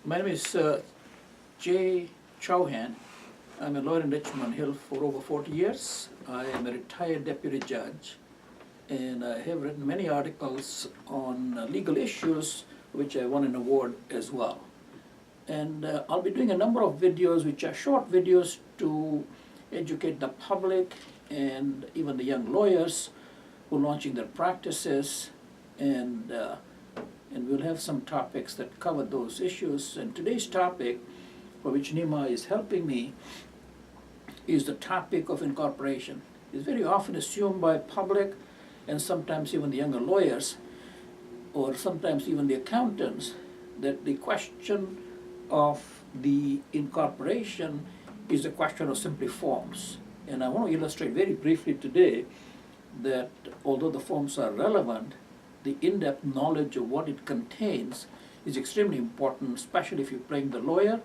My name is J. Chauhan. I'm a lawyer in Richmond Hill for over 40 years. I am a retired deputy judge, and I have written many articles on legal issues, which I won an award as well. And I'll be doing a number of videos, which are short videos to educate the public and even the young lawyers who are launching their practices, and we'll have some topics that cover those issues. And today's topic, for which Nima is helping me, is the topic of incorporation. It's very often assumed by public and sometimes even the younger lawyers, or sometimes even the accountants, that the question of the incorporation is a question of simply forms. And I want to illustrate very briefly today that although the forms are relevant, the in-depth knowledge of what it contains is extremely important, especially if you're playing the lawyer,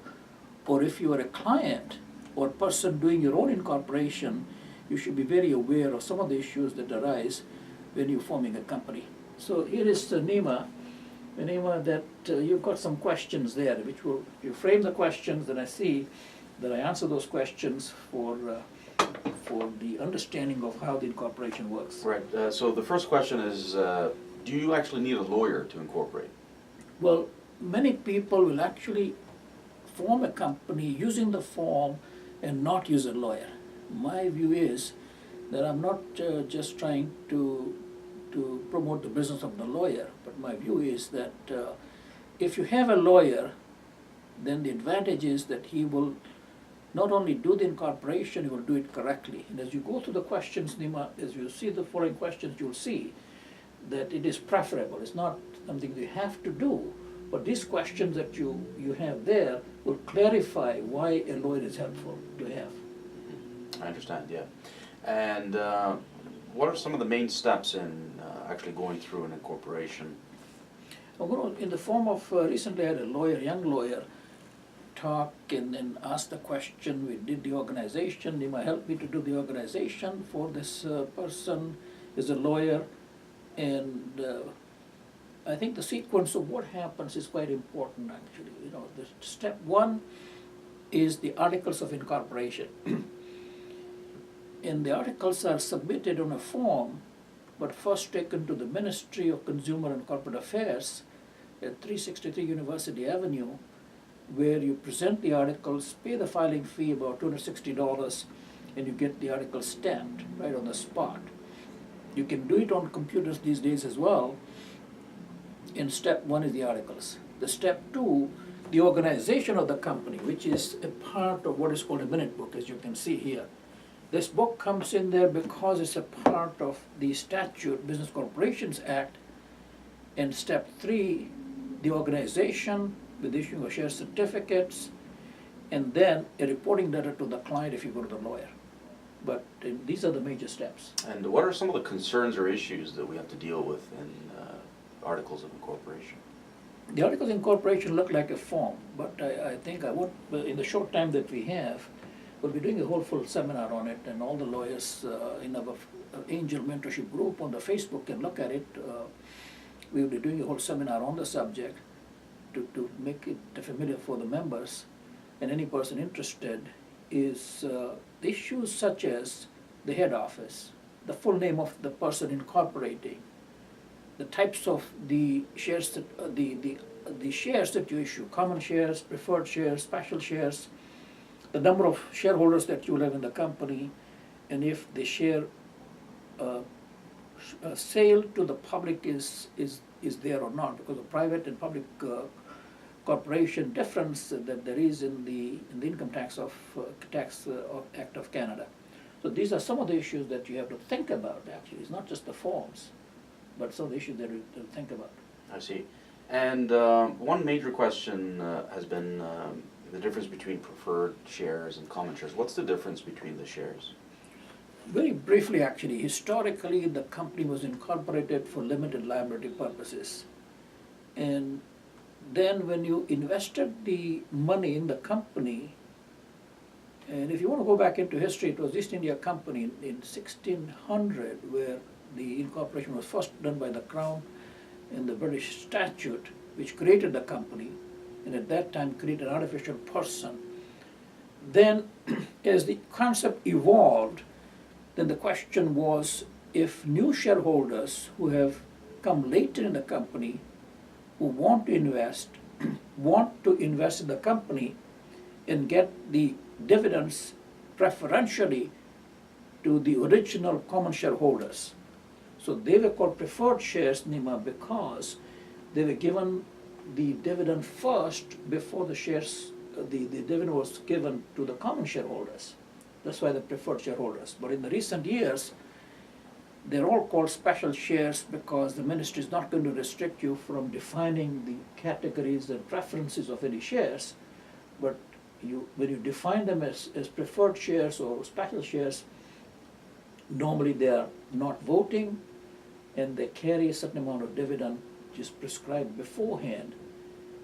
or if you are a client or person doing your own incorporation. You should be very aware of some of the issues that arise when you're forming a company. So here is Nima, that you've got some questions there, which will, you frame the questions, then I see that I answer those questions for the understanding of how the incorporation works. Right. So the first question is, do you actually need a lawyer to incorporate? Well, many people will actually form a company using the form and not use a lawyer. My view is that I'm not just trying to promote the business of the lawyer, but my view is that if you have a lawyer, then the advantage is that he will not only do the incorporation, he will do it correctly. And as you go through the questions, Nima, as you see the following questions, you'll see that it is preferable. It's not something you have to do, but these questions that you have there will clarify why a lawyer is helpful to have. I understand, yeah. And what are some of the main steps in actually going through an incorporation? In the form of, recently I had a lawyer, young lawyer, talk and then ask the question. We did the organization. They might help me to do the organization for this person is a lawyer. And I think the sequence of what happens is quite important, actually. You know, the step one is the articles of incorporation. And the articles are submitted on a form, but first taken to the Ministry of Consumer and Corporate Affairs at 363 University Avenue, where you present the articles, pay the filing fee, about $260, and you get the articles stamped right on the spot. You can do it on computers these days as well. And step one is the articles. The step two, the organization of the company, which is a part of what is called a minute book, as you can see here. This book comes in there because it's a part of the statute, Business Corporations Act. And step three, the organization with issuing of share certificates, and then a reporting letter to the client if you go to the lawyer. But these are the major steps. And what are some of the concerns or issues that we have to deal with in articles of incorporation? The articles of incorporation look like a form, but I think I would, in the short time that we have, we'll be doing a whole full seminar on it, and all the lawyers in our Angel Mentorship group on the Facebook can look at it. We'll be doing a whole seminar on the subject to make it familiar for the members, and any person interested is issues such as the head office, the full name of the person incorporating, the types of the shares that, the shares that you issue, common shares, preferred shares, special shares, the number of shareholders that you will have in the company, and if the share sale to the public is there or not, because the private and public corporation difference that there is in the income tax Act of Canada. So these are some of the issues that you have to think about. Actually, it's not just the forms, but some of the issues that you have to think about. I see. And one major question has been the difference between preferred shares and common shares. What's the difference between the shares? Very briefly, actually, historically the company was incorporated for limited liability purposes. And then when you invested the money in the company, and if you want to go back into history, it was East India Company in 1600 where the incorporation was first done by the Crown in the British statute, which created the company. and at that time create an artificial person. Then, as the concept evolved, then the question was, if new shareholders who have come later in the company, who want to invest in the company and get the dividends preferentially to the original common shareholders. So they were called preferred shares, Nima, because they were given the dividend first before the shares, the dividend was given to the common shareholders. That's why they're preferred shareholders. But in the recent years, they're all called special shares because the ministry is not going to restrict you from defining the categories and preferences of any shares. But when you define them as preferred shares or special shares, normally they are not voting and they carry a certain amount of dividend which is prescribed beforehand.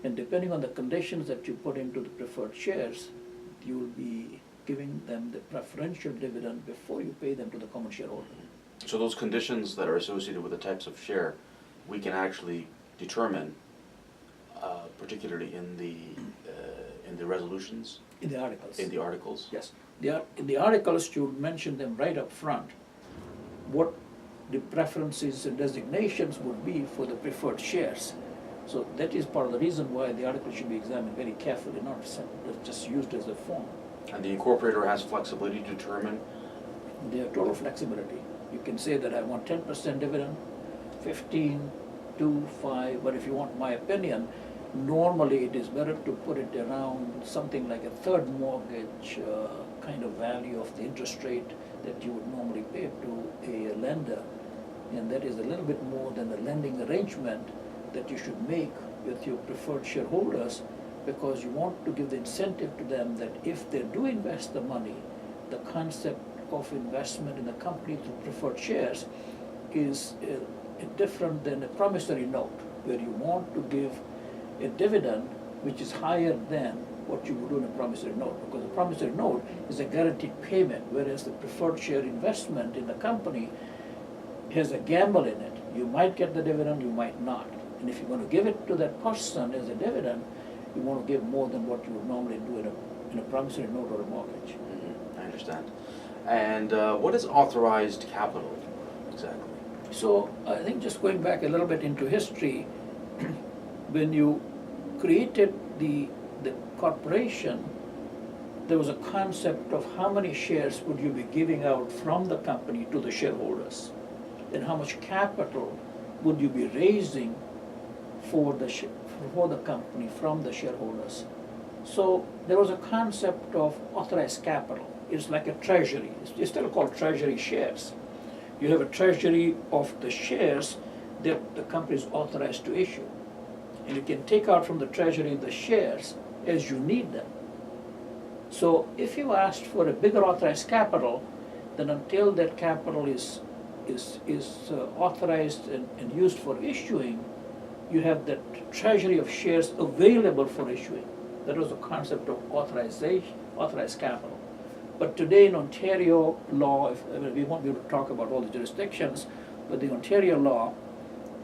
And depending on the conditions that you put into the preferred shares, you will be giving them the preferential dividend before you pay them to the common shareholder. So those conditions that are associated with the types of share, we can actually determine, particularly in the resolutions? In the articles. In the articles? Yes. In the articles, you mention them right up front, what the preferences and designations would be for the preferred shares. So that is part of the reason why the article should be examined very carefully, not just used as a form. And the incorporator has flexibility to determine? They have total flexibility. You can say that I want 10% dividend, 15, 2, 5, but if you want my opinion, normally it is better to put it around something like a third mortgage kind of value of the interest rate that you would normally pay to a lender. And that is a little bit more than the lending arrangement that you should make with your preferred shareholders, because you want to give the incentive to them that if they do invest the money, the concept of investment in the company through preferred shares is different than a promissory note, where you want to give a dividend which is higher than what you would do in a promissory note, because a promissory note is a guaranteed payment, whereas the preferred share investment in the company has a gamble in it. You might get the dividend, you might not. And if you're going to give it to that person as a dividend, you want to give more than what you would normally do in a promissory note or a mortgage. Mm-hmm. I understand. And what is authorized capital exactly? So I think just going back a little bit into history, when you created the corporation, there was a concept of how many shares would you be giving out from the company to the shareholders, and how much capital would you be raising for the company from the shareholders. So there was a concept of authorized capital. It's like a treasury. It's still called treasury shares. You have a treasury of the shares that the company is authorized to issue. And you can take out from the treasury the shares as you need them. So if you asked for a bigger authorized capital, then until that capital is authorized and used for issuing, you have that treasury of shares available for issuing. That was the concept of authorized capital. But today in Ontario law, we won't be able to talk about all the jurisdictions, but the Ontario law,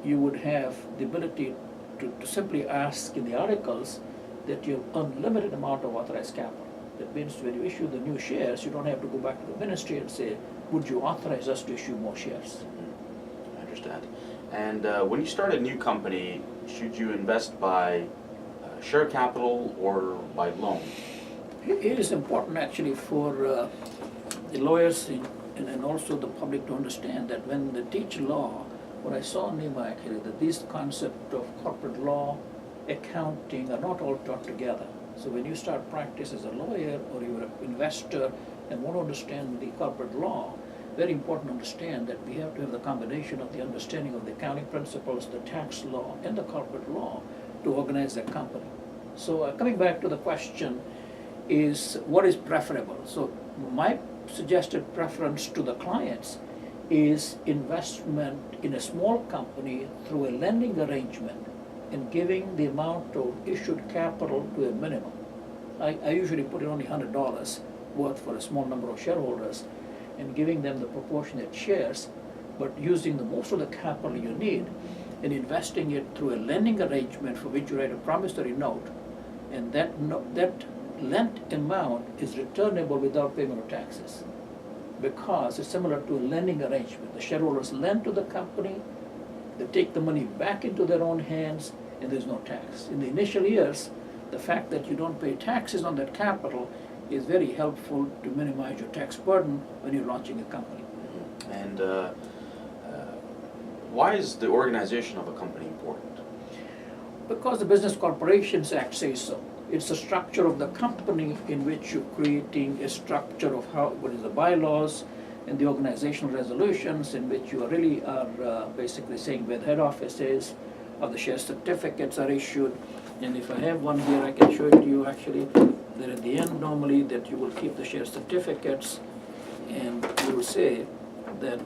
you would have the ability to simply ask in the articles that you have unlimited amount of authorized capital. That means when you issue the new shares, you don't have to go back to the ministry and say, would you authorize us to issue more shares? I understand. And when you start a new company, should you invest by share capital or by loan? It is important actually for the lawyers and also the public to understand that when they teach law, what I saw in Nima actually, that these concepts of corporate law, accounting are not all taught together. So when you start practice as a lawyer or you're an investor and want to understand the corporate law, very important to understand that we have to have the combination of the understanding of the accounting principles, the tax law, and the corporate law to organize a company. So coming back to the question is what is preferable? So my suggested preference to the clients is investment in a small company through a lending arrangement and giving the amount of issued capital to a minimum. I usually put in only $100 worth for a small number of shareholders and giving them the proportionate shares, but using the most of the capital you need and investing it through a lending arrangement for which you write a promissory note And that lent amount is returnable without payment of taxes, because it's similar to a lending arrangement. The shareholders lend to the company, they take the money back into their own hands, and there's no tax. In the initial years, the fact that you don't pay taxes on that capital is very helpful to minimize your tax burden when you're launching a company. And why is the organization of a company important? Because the Business Corporations Act says so. It's the structure of the company in which you're creating a structure of what is the bylaws and the organizational resolutions, in which you really are basically saying where the head office is, how the share certificates are issued. And if I have one here, I can show it to you actually, that at the end normally that you will keep the share certificates, and you will say that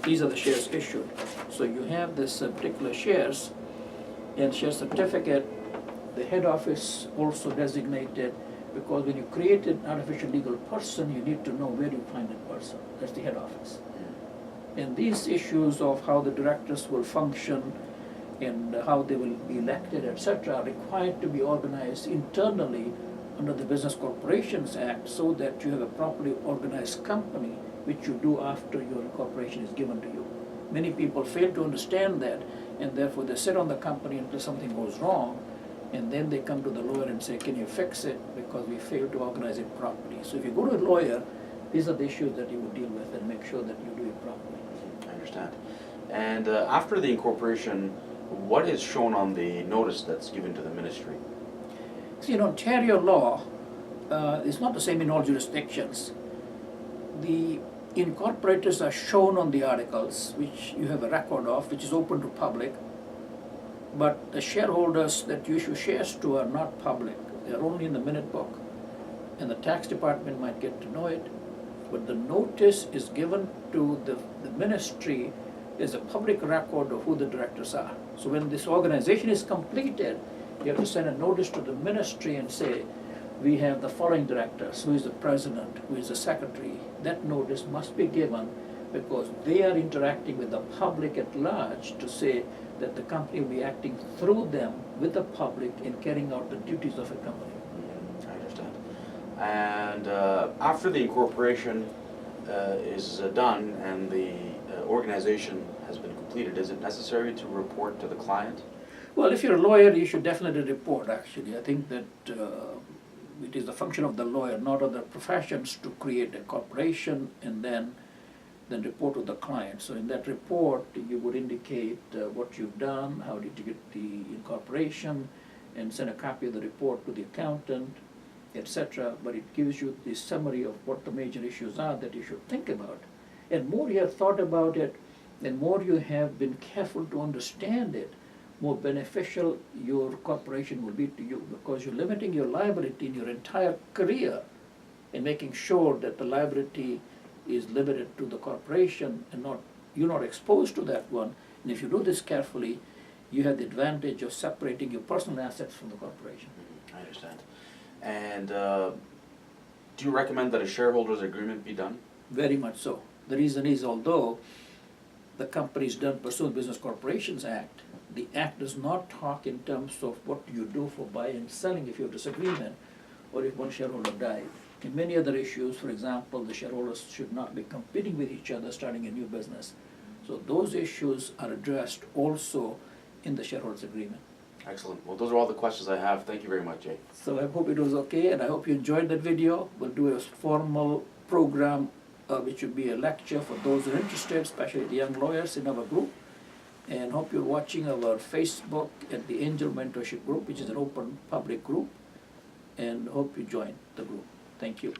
these are the shares issued. So you have this particular shares and share certificate, the head office also designated, because when you create an artificial legal person, you need to know where you find that person. That's the head office. And these issues of how the directors will function and how they will be elected, etc., are required to be organized internally under the Business Corporations Act, so that you have a properly organized company, which you do after your incorporation is given to you. Many people fail to understand that, and therefore they sit on the company until something goes wrong, and then they come to the lawyer and say, can you fix it, because we failed to organize it properly. So if you go to a lawyer, these are the issues that you would deal with, and make sure that you do it properly. I understand. And after the incorporation, what is shown on the notice that's given to the ministry? See, in Ontario law, it's not the same in all jurisdictions. The incorporators are shown on the articles, which you have a record of, which is open to public, but the shareholders that you issue shares to are not public. They're only in the minute book, and the tax department might get to know it, but the notice is given to the ministry as a public record of who the directors are. So when this organization is completed, you have to send a notice to the ministry and say, we have the following directors, who is the president, who is the secretary. That notice must be given, because they are interacting with the public at large to say that the company will be acting through them with the public in carrying out the duties of a company. I understand. And after the incorporation is done and the organization has been completed, is it necessary to report to the client? Well, if you're a lawyer, you should definitely report, actually. I think that it is the function of the lawyer, not other professions, to create a corporation and then report to the client. So in that report, you would indicate what you've done, how did you get the incorporation, and send a copy of the report to the accountant, etc. But it gives you the summary of what the major issues are that you should think about. And more you have thought about it, and more you have been careful to understand it, more beneficial your corporation will be to you, because you're limiting your liability in your entire career and making sure that the liability is limited to the corporation and you're not exposed to that one. And if you do this carefully, you have the advantage of separating your personal assets from the corporation. I understand. And do you recommend that a shareholders agreement be done? Very much so. The reason is, although the company is done pursuant to Business Corporations Act, the Act does not talk in terms of what you do for buying and selling if you have disagreement, or if one shareholder dies. In many other issues, for example, the shareholders should not be competing with each other starting a new business. So those issues are addressed also in the shareholders agreement. Excellent. Well, those are all the questions I have. Thank you very much, Jay. So I hope it was okay, and I hope you enjoyed that video. We'll do a formal program, which will be a lecture for those who are interested, especially the young lawyers in our group. And hope you're watching our Facebook at the Angel Mentorship Group, which is an open public group, and hope you join the group. Thank you.